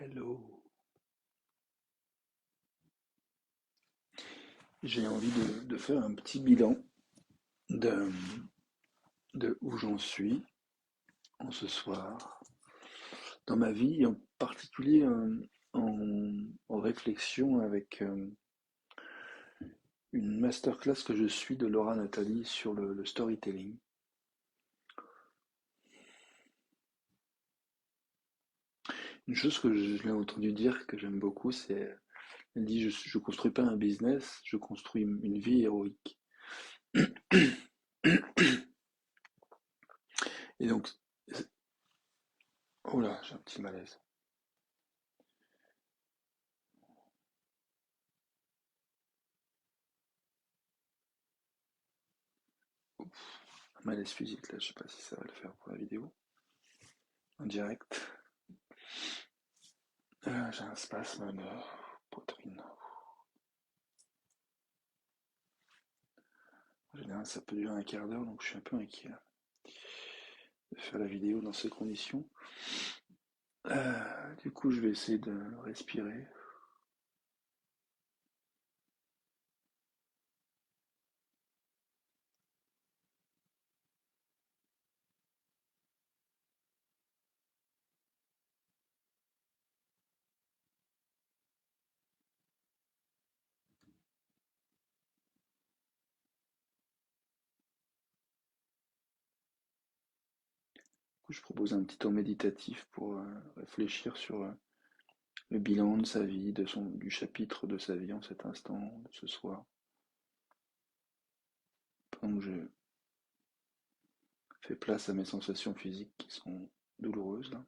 Hello. J'ai envie de faire un petit bilan de, de où j'en suis en ce soir, dans ma vie, en particulier en réflexion avec une masterclass que je suis de Laura Nathalie sur le storytelling. Une chose que je l'ai entendu dire que j'aime beaucoup, c'est elle dit je construis pas un business, je construis une vie héroïque. Et donc, oh là, j'ai un petit malaise. Un malaise physique là, je sais pas si ça va le faire pour la vidéo. En direct. J'ai un spasme de poitrine. En général, ça peut durer un quart d'heure, donc je suis un peu inquiet de faire la vidéo dans ces conditions. Du coup, je vais essayer de respirer. Du coup, je propose un petit temps méditatif pour réfléchir sur le bilan de sa vie, du chapitre de sa vie en cet instant, de ce soir. Pendant que je fais place à mes sensations physiques qui sont douloureuses là.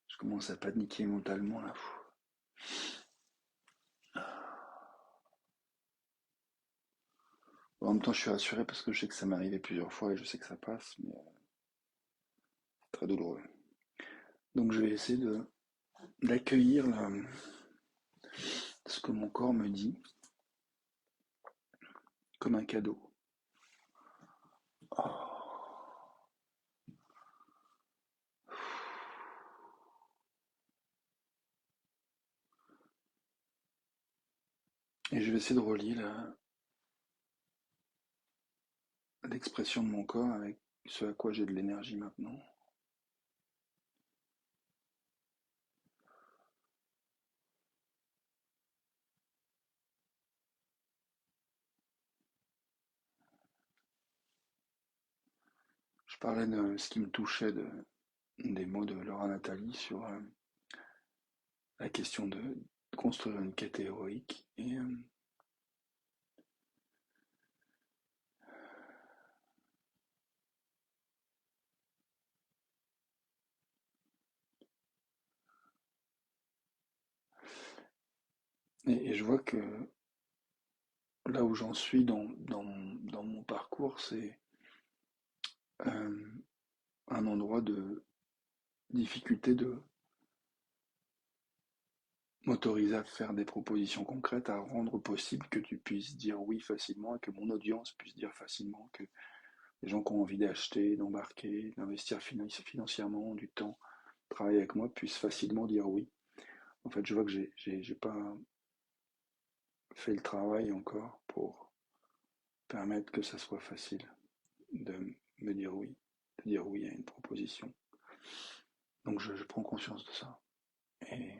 Je commence à paniquer mentalement là. En même temps, je suis rassuré parce que je sais que ça m'est arrivé plusieurs fois et je sais que ça passe, mais c'est très douloureux. Donc je vais essayer d'accueillir ce que mon corps me dit comme un cadeau. Oh. Et je vais essayer de relier l'expression de mon corps avec ce à quoi j'ai de l'énergie maintenant. Je parlais de ce qui me touchait des mots de Laura Nathalie sur la question de construire une quête héroïque. Et je vois que là où j'en suis dans mon parcours, c'est euh, un endroit de difficulté de m'autoriser à faire des propositions concrètes, à rendre possible que tu puisses dire oui facilement et que mon audience puisse dire facilement que les gens qui ont envie d'acheter, d'embarquer, d'investir financièrement du temps, travailler avec moi, puissent facilement dire oui. En fait, je vois que j'ai pas fait le travail encore pour permettre que ça soit facile de me dire oui, de dire oui à une proposition. Donc je prends conscience de ça. Et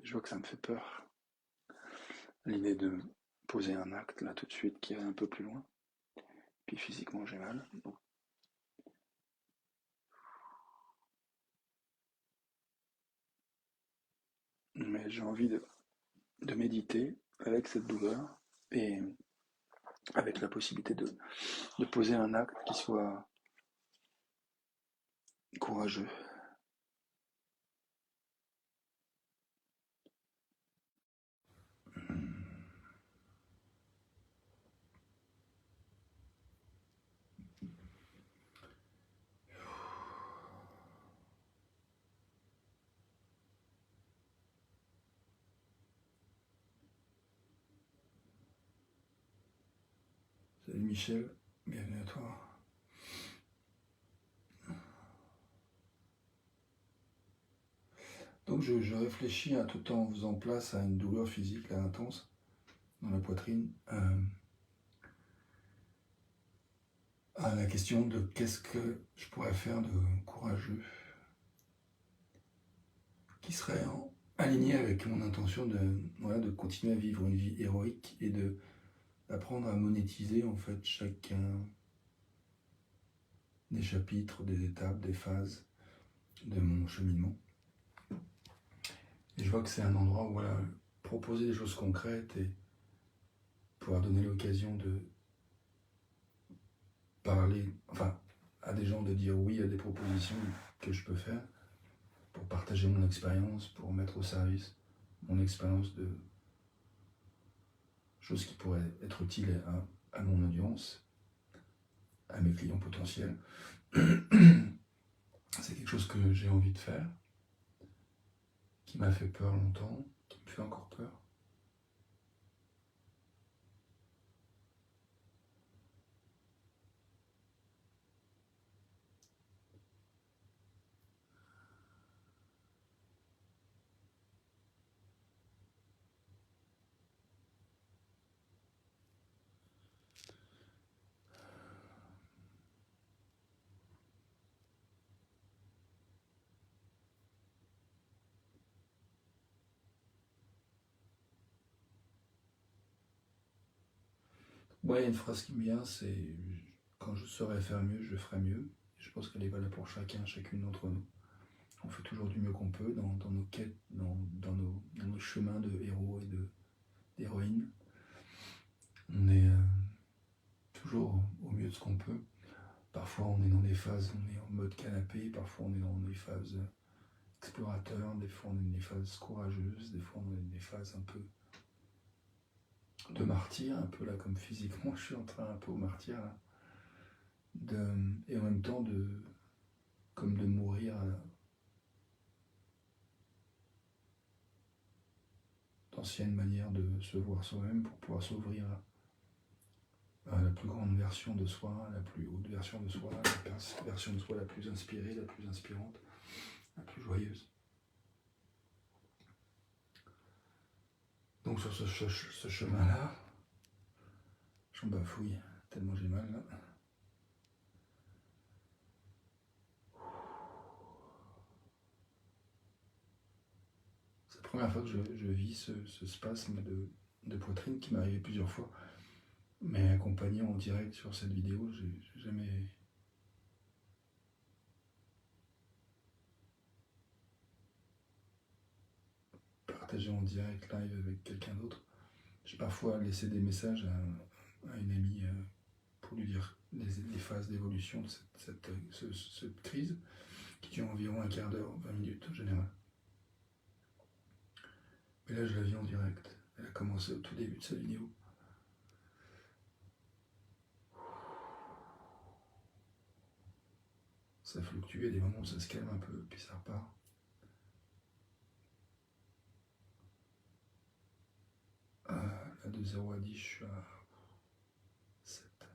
je vois que ça me fait peur. L'idée de poser un acte là tout de suite qui est un peu plus loin. Puis physiquement j'ai mal. Mais j'ai envie de méditer avec cette douleur et avec la possibilité de poser un acte qui soit courageux. Salut Michel, bienvenue à toi. Donc je réfléchis tout en faisant place à une douleur physique là, intense dans la poitrine, à la question de qu'est-ce que je pourrais faire de courageux, qui serait aligné avec mon intention de continuer à vivre une vie héroïque et d'apprendre à monétiser en fait chacun des chapitres, des étapes, des phases de mon cheminement. Et je vois que c'est un endroit où proposer des choses concrètes et pouvoir donner l'occasion de parler, à des gens, de dire oui à des propositions que je peux faire pour partager mon expérience, pour mettre au service mon expérience de choses qui pourraient être utiles à mon audience, à mes clients potentiels. C'est quelque chose que j'ai envie de faire, qui m'a fait peur longtemps, qui me fait encore peur. Ouais, il y a une phrase qui me vient, c'est quand je saurais faire mieux, je ferai mieux. Je pense qu'elle est valable pour chacun, chacune d'entre nous. On fait toujours du mieux qu'on peut dans nos quêtes, dans nos chemins de héros et d'héroïnes. On est toujours au mieux de ce qu'on peut. Parfois on est dans des phases, on est en mode canapé, parfois on est dans des phases explorateurs, des fois on est dans des phases courageuses, des fois on est dans des phases un peu de martyr, un peu là comme physiquement je suis en train un peu au martyr là. Et en même temps comme de mourir d'anciennes manières de se voir soi-même pour pouvoir s'ouvrir à la plus grande version de soi, la plus haute version de soi, la version de soi la plus inspirée, la plus inspirante, la plus joyeuse. Donc sur ce chemin-là, j'en bafouille tellement j'ai mal là. C'est la première fois que je vis ce spasme de poitrine qui m'est arrivé plusieurs fois. Mais accompagné en direct sur cette vidéo, j'ai jamais partagé en direct live avec quelqu'un d'autre. J'ai parfois laissé des messages à une amie pour lui dire les phases d'évolution de cette crise, qui dure environ un quart d'heure, 20 minutes en général. Mais là, je la vis en direct. Elle a commencé au tout début de sa vidéo. Ça fluctue, il y a des moments où ça se calme un peu, puis ça repart. Là, de 0 à 10, je suis à 7.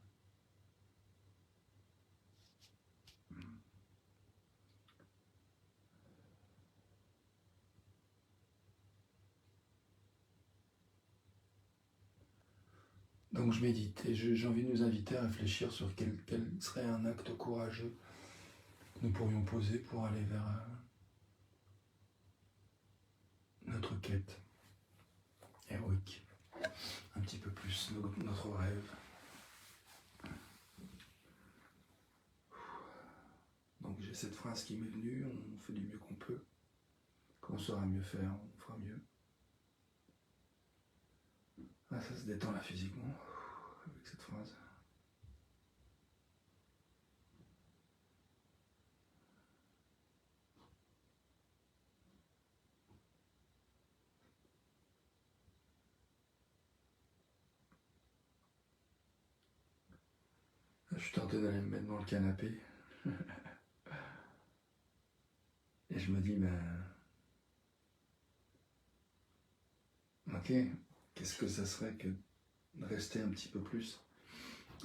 Donc je médite et j'ai envie de nous inviter à réfléchir sur quel serait un acte courageux que nous pourrions poser pour aller vers notre quête héroïque, un petit peu plus notre rêve. Donc j'ai cette phrase qui m'est venue, on fait du mieux qu'on peut, quand on saura mieux faire, on fera mieux. Ah, ça se détend là physiquement, avec cette phrase. Là, je suis tenté d'aller me mettre dans le canapé. Et je me dis, ok, qu'est-ce que ça serait que de rester un petit peu plus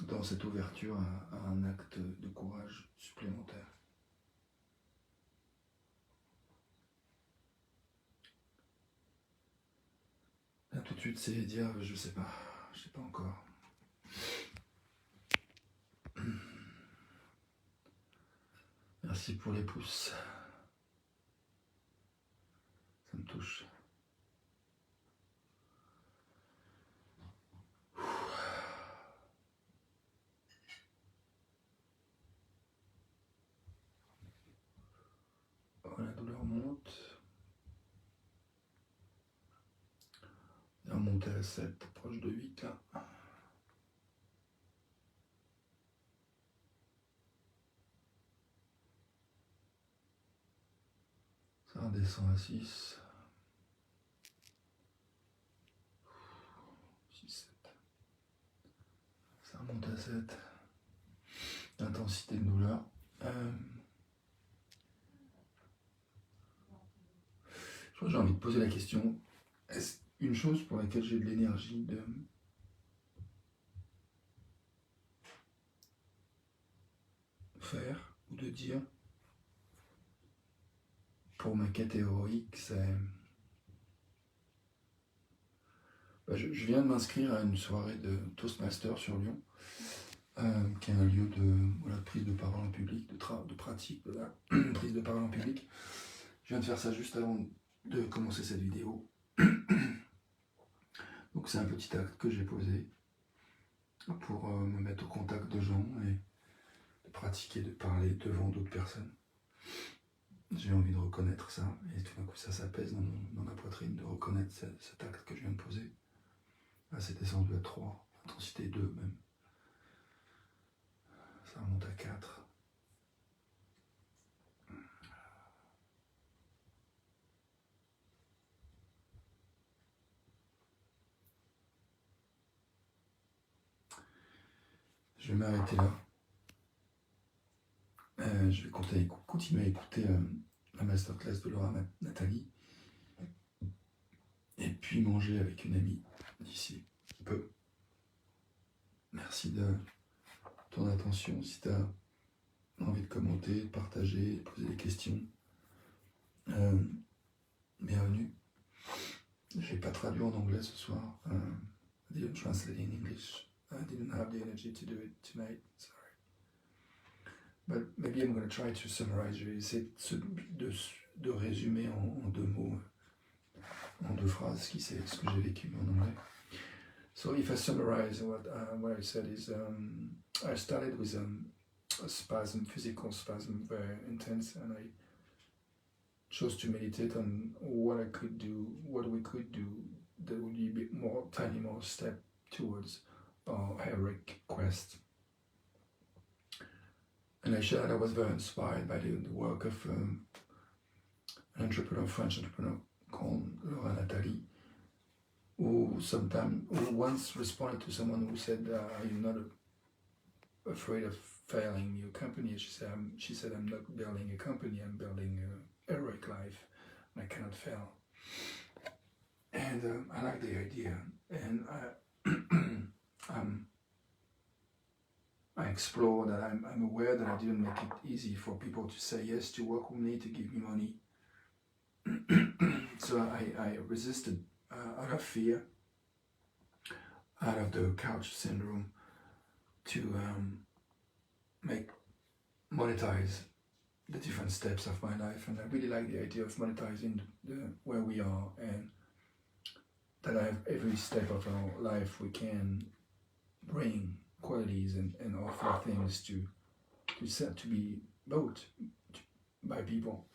dans cette ouverture à un acte de courage supplémentaire. Là, tout de suite, c'est dire, je sais pas encore. Merci pour les pouces. Ça me touche. Oh, la douleur monte. Elle va monter à 7, proche de 8 là. Ça redescend à 6. 6, 7. Ça remonte à 7. L'intensité de douleur. Je crois que j'ai envie de poser la question, est-ce une chose pour laquelle j'ai de l'énergie de faire ou de dire pour ma quête héroïque, c'est... Je viens de m'inscrire à une soirée de Toastmaster sur Lyon, qui est un lieu de prise de parole en public, de pratique de la prise de parole en public. Je viens de faire ça juste avant de commencer cette vidéo. Donc c'est un petit acte que j'ai posé pour me mettre au contact de gens et de pratiquer, de parler devant d'autres personnes. J'ai envie de reconnaître ça, et tout d'un coup ça s'apaise dans ma poitrine de reconnaître cet acte que je viens de poser. Là c'est descendu à 3, intensité 2 même. Ça remonte à 4. Je vais m'arrêter là. Je vais continuer à écouter la masterclass de Laura Nathalie. Et puis manger avec une amie d'ici peu. Merci de ton attention. Si tu as envie de commenter, de partager, de poser des questions, bienvenue. Je ne l'ai pas traduit en anglais ce soir. I didn't translate in English. I didn't have the energy to do it tonight. Sorry. But maybe I'm going to try to summarize. Je vais essayer de résumer en 2 mots, en 2 phrases, ce que j'ai vécu en anglais. So if I summarize what I said is, I started with a spasm, physical spasm, very intense, and I chose to meditate on what we could do that would be a bit more, tiny more step towards our heroic quest. And I shared I was very inspired by the work of an French entrepreneur called Laura Nathalie, who once responded to someone who said, "You're not afraid of failing your company." She said, "I'm not building a company. I'm building a heroic life. And I cannot fail." And I like the idea, and I explore that. I'm aware that I didn't make it easy for people to say yes to work with me, to give me money. So I resisted out of fear, out of the couch syndrome, to monetize the different steps of my life. And I really like the idea of monetizing where we are, and that every step of our life we can bring qualities and offer things to be bought by people.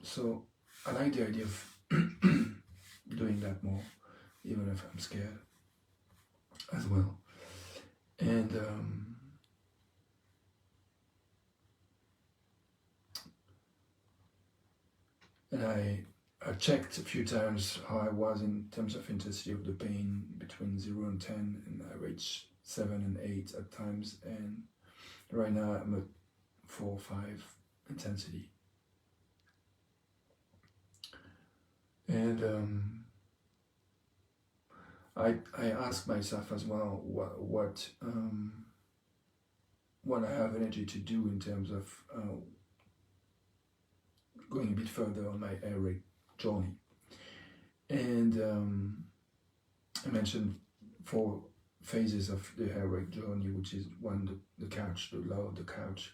So I like the idea of doing that more, even if I'm scared as well. And I checked a few times how I was in terms of intensity of the pain between 0 and 10, and I reached 7 and 8 at times, and right now I'm at 4 or 5 intensity. And I ask myself as well what I have energy to do in terms of going a bit further on my air rig journey. And I mentioned 4 phases of the air rig journey, which is one, the couch, the love of the couch,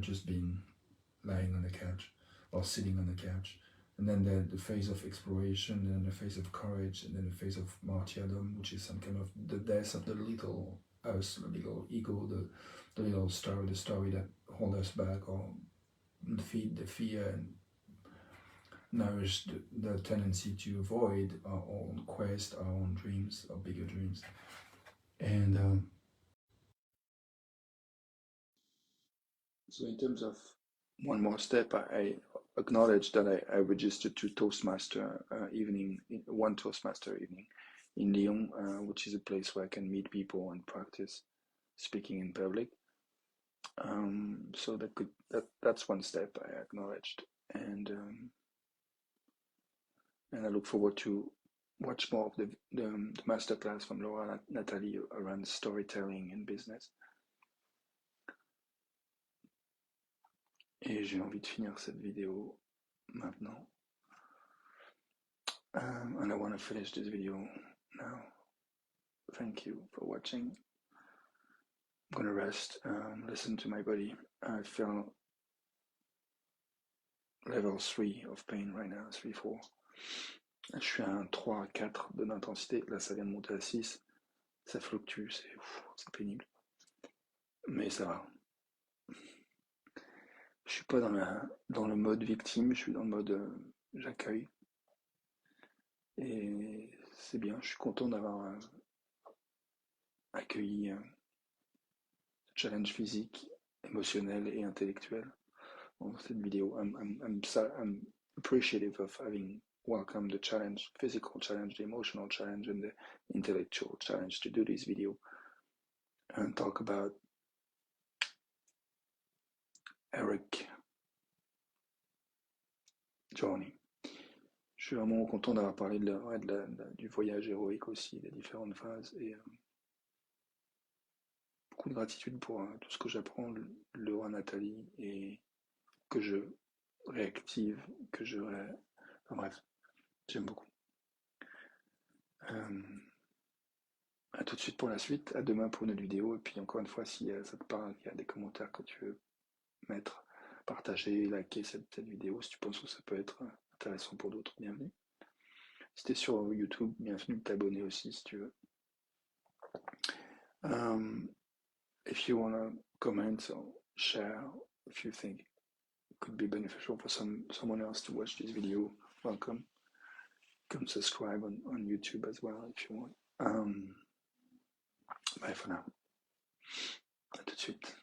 just being lying on the couch or sitting on the couch. And then the phase of exploration, and then the phase of courage, and then the phase of martyrdom, which is some kind of the death of the little us, the little ego, the little story, the story that hold us back or feed the fear and nourish the tendency to avoid our own quest, our own dreams, our bigger dreams. And so in terms of one more step, I acknowledge that I registered to Toastmaster one Toastmaster evening in Lyon, which is a place where I can meet people and practice speaking in public. So that's one step I acknowledged, and I look forward to watch more of the masterclass from Laura Nathalie around storytelling and business. Et j'ai envie de finir cette vidéo maintenant. And I want to finish this video now. Thank you for watching. I'm gonna rest, listen to my body. I feel level 3 of pain right now, 3-4. Je suis à un 3-4 de l'intensité, là ça vient de monter à 6. Ça fluctue, c'est pénible. Mais ça va. Je suis pas dans le mode victime, je suis dans le mode j'accueille. Et c'est bien, je suis content d'avoir accueilli ce challenge physique, émotionnel et intellectuel dans cette vidéo. I'm appreciative of having welcomed the challenge, physical challenge, the emotional challenge, and the intellectual challenge to do this video and talk about Eric Journey. Je suis vraiment content d'avoir parlé du voyage héroïque aussi, des différentes phases, et beaucoup de gratitude pour tout ce que j'apprends de Laura Nathalie et que je réactive, enfin bref, j'aime beaucoup. À tout de suite pour la suite, à demain pour une autre vidéo, et puis encore une fois, si ça te parle, il y a des commentaires que tu veux mettre, partager, liker cette vidéo, si tu penses que ça peut être intéressant pour d'autres, bienvenue. Si t'es sur YouTube, bienvenue de t'abonner aussi si tu veux. If you want to comment or share, if you think it could be beneficial for someone else to watch this video, welcome. Come subscribe on YouTube as well if you want. Bye for now. À tout de suite.